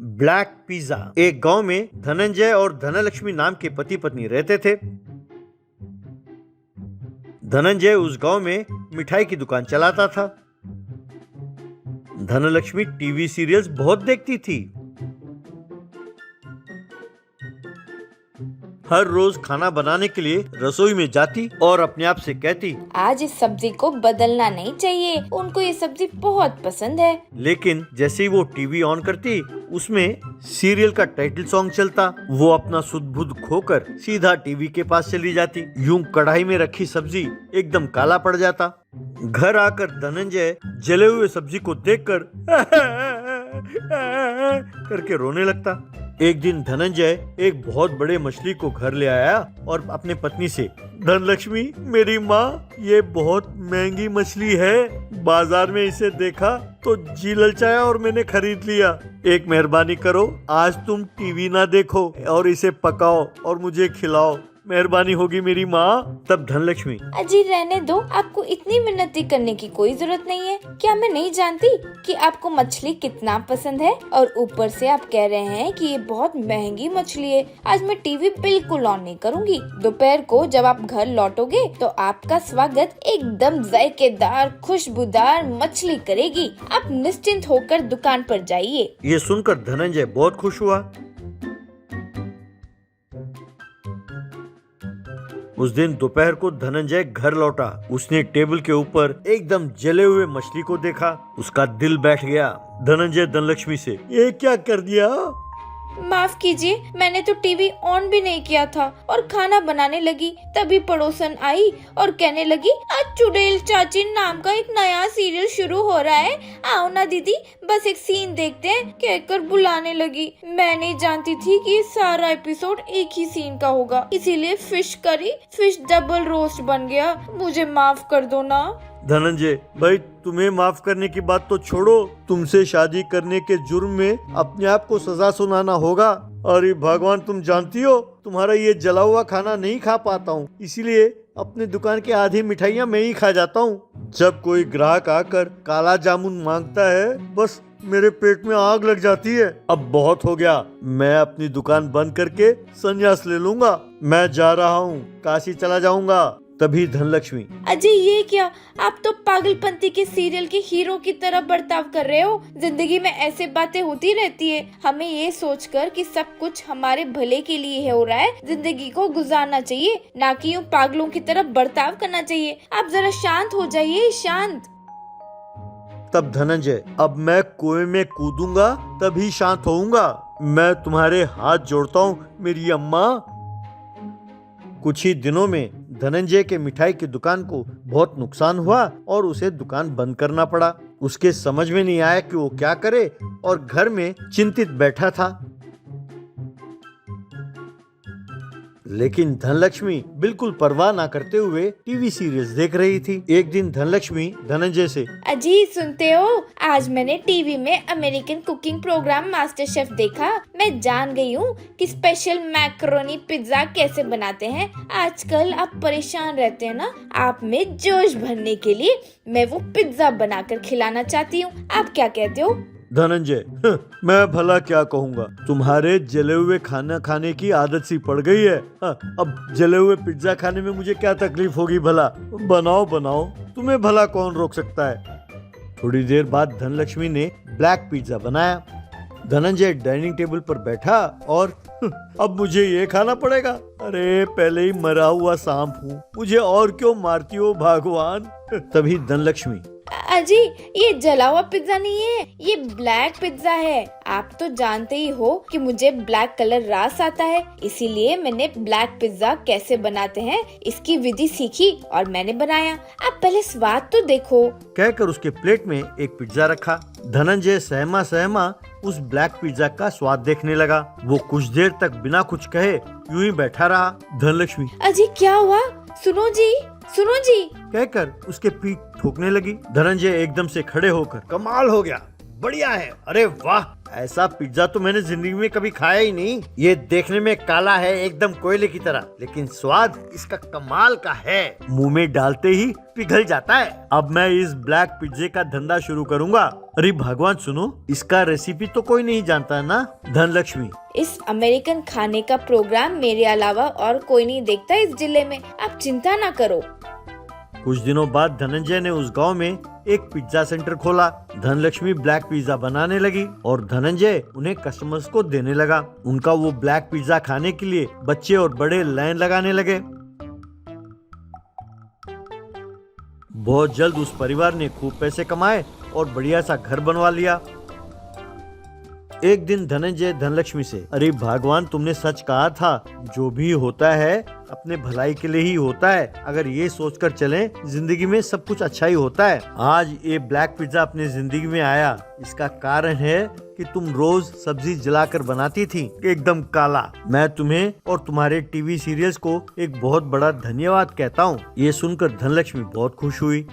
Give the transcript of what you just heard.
Black pizza. एक गांव में धनंजय और धनलक्ष्मी नाम के पति पत्नी रहते थे। धनंजय उस गांव में मिठाई की दुकान चलाता था। धनलक्ष्मी टीवी सीरियल्स बहुत देखती थी। हर रोज खाना बनाने के लिए रसोई में जाती और अपने आप से कहती, आज इस सब्जी को बदलना नहीं चाहिए, उनको ये सब्जी बहुत पसंद है। लेकिन जैसे ही वो टीवी ऑन करती, उसमें सीरियल का टाइटल सॉन्ग चलता। वो अपना सुध बुध खोकर सीधा टीवी के पास चली जाती। यूं कढ़ाई में रखी सब्जी एकदम काला पड़ जाता। घर आकर धनंजय जले हुए सब्जी को देखकर करके रोने लगता। एक दिन धनंजय एक बहुत बड़े मछली को घर ले आया और अपने पत्नी से, धनलक्ष्मी मेरी माँ, ये बहुत महंगी मछली है। बाजार में इसे देखा तो जी ललचाया और मैंने खरीद लिया। एक मेहरबानी करो, आज तुम टीवी ना देखो और इसे पकाओ और मुझे खिलाओ। मेहरबानी होगी मेरी माँ। तब धनलक्ष्मी, अजी रहने दो, आपको इतनी मिन्नती करने की कोई जरूरत नहीं है। क्या मैं नहीं जानती कि आपको मछली कितना पसंद है? और ऊपर से आप कह रहे हैं कि ये बहुत महंगी मछली है। आज मैं टीवी बिल्कुल ऑन नहीं करूंगी। दोपहर को जब आप घर लौटोगे तो आपका स्वागत एकदम जायकेदार खुशबूदार मछली करेगी। आप निश्चिंत होकर दुकान पर जाइए। ये सुनकर धनंजय बहुत खुश हुआ। उस दिन दोपहर को धनंजय घर लौटा। उसने टेबल के ऊपर एकदम जले हुए मछली को देखा। उसका दिल बैठ गया। धनंजय धनलक्ष्मी से, ये क्या कर दिया? माफ कीजिए, मैंने तो टीवी ऑन भी नहीं किया था और खाना बनाने लगी। तभी पड़ोसन आई और कहने लगी, आज चुड़ैल चाची नाम का एक नया सीरियल शुरू हो रहा है, आओ ना दीदी बस एक सीन देखते हैं, कहकर बुलाने लगी। मैं नहीं जानती थी कि सारा एपिसोड एक ही सीन का होगा, इसीलिए fish curry, fish double roast बन गया। मुझे माफ कर दो ना। धनंजय भाई, तुम्हें माफ करने की बात तो छोड़ो, तुमसे शादी करने के जुर्म में अपने आप को सजा सुनाना होगा। अरे भगवान, तुम जानती हो तुम्हारा ये जला हुआ खाना नहीं खा पाता हूँ, इसीलिए अपने दुकान के आधी मिठाइयाँ मैं ही खा जाता हूँ। जब कोई ग्राहक आकर काला जामुन मांगता है, बस मेरे पेट में आग लग जाती है। अब बहुत हो गया, मैं अपनी दुकान बंद करके संन्यास ले लूंगा। मैं जा रहा हूँ, काशी चला जाऊंगा। तभी धनलक्ष्मी, अजय ये क्या, आप तो पागलपंती के सीरियल के हीरो की तरह बर्ताव कर रहे हो। जिंदगी में ऐसे बातें होती रहती है। हमें ये सोचकर कि सब कुछ हमारे भले के लिए हो रहा है, जिंदगी को गुजारना चाहिए, ना कि यूं पागलों की तरह बर्ताव करना चाहिए। आप जरा शांत हो जाइए, शांत। तब धनंजय, अब मैं कुएं में कूदूंगा तभी शांत होऊंगा। मैं तुम्हारे हाथ जोड़ता हूँ मेरी अम्मा। कुछ ही दिनों में धनंजय के मिठाई की दुकान को बहुत नुकसान हुआ और उसे दुकान बंद करना पड़ा। उसके समझ में नहीं आया कि वो क्या करे और घर में चिंतित बैठा था। लेकिन धनलक्ष्मी बिल्कुल परवाह ना करते हुए टीवी सीरियल्स देख रही थी। एक दिन धनलक्ष्मी धनंजय से, अजी सुनते हो, आज मैंने टीवी में American cooking programme MasterChef देखा। मैं जान गई हूँ कि स्पेशल मैक्रोनी पिज्जा कैसे बनाते हैं। आजकल आप परेशान रहते हैं ना, आप में जोश भरने के लिए मैं वो पिज्जा बनाकर खिलाना चाहती हूँ। आप क्या कहते हो? धनंजय, मैं भला क्या कहूँगा, तुम्हारे जले हुए खाना खाने की आदत सी पड़ गई है। अब जले हुए पिज्जा खाने में मुझे क्या तकलीफ होगी भला? बनाओ बनाओ, तुम्हें भला कौन रोक सकता है। थोड़ी देर बाद धनलक्ष्मी ने ब्लैक पिज्जा बनाया। धनंजय डाइनिंग टेबल पर बैठा और अब मुझे ये खाना पड़ेगा। अरे पहले ही मरा हुआ सांप हूँ, मुझे और क्यों मारती हो भगवान। तभी धनलक्ष्मी, अजी ये जला हुआ पिज्जा नहीं है, ये ब्लैक पिज्जा है। आप तो जानते ही हो कि मुझे ब्लैक कलर रास आता है, इसीलिए मैंने ब्लैक पिज्जा कैसे बनाते हैं इसकी विधि सीखी और मैंने बनाया। आप पहले स्वाद तो देखो। कहकर उसके प्लेट में एक पिज्जा रखा। धनंजय सहमा सहमा उस ब्लैक पिज्जा का स्वाद देखने लगा। वो कुछ देर तक बिना कुछ कहे यूं ही बैठा रहा। धनलक्ष्मी, अजी क्या हुआ? सुनो जी, सुनो जी, कहकर उसके पीठ ठोकने लगी। धनंजय एकदम से खड़े होकर, कमाल हो गया, बढ़िया है। अरे वाह, ऐसा पिज्जा तो मैंने जिंदगी में कभी खाया ही नहीं। ये देखने में काला है एकदम कोयले की तरह, लेकिन स्वाद इसका कमाल का है, मुंह में डालते ही पिघल जाता है। अब मैं इस ब्लैक पिज्जे का धंधा शुरू करूंगा। अरे भगवान सुनो, इसका रेसिपी तो कोई नहीं जानता ना? धनलक्ष्मी, इस अमेरिकन खाने का प्रोग्राम मेरे अलावा और कोई नहीं देखता इस जिले में, आप चिंता ना करो। कुछ दिनों बाद धनंजय ने उस गांव में एक पिज्जा सेंटर खोला। धनलक्ष्मी ब्लैक पिज्जा बनाने लगी और धनंजय उन्हें कस्टमर्स को देने लगा। उनका वो ब्लैक पिज्जा खाने के लिए बच्चे और बड़े लाइन लगाने लगे। बहुत जल्द उस परिवार ने खूब पैसे कमाए और बढ़िया सा घर बनवा लिया। एक दिन धनंजय धनलक्ष्मी से, अरे भगवान तुमने सच कहा था, जो भी होता है अपने भलाई के लिए ही होता है। अगर ये सोचकर चलें, जिंदगी में सब कुछ अच्छा ही होता है। आज ये ब्लैक पिज्जा अपनी जिंदगी में आया, इसका कारण है कि तुम रोज सब्जी जलाकर बनाती थी एकदम काला। मैं तुम्हें और तुम्हारे टीवी सीरियल्स को एक बहुत बड़ा धन्यवाद कहता हूँ। ये सुनकर धनलक्ष्मी बहुत खुश हुई।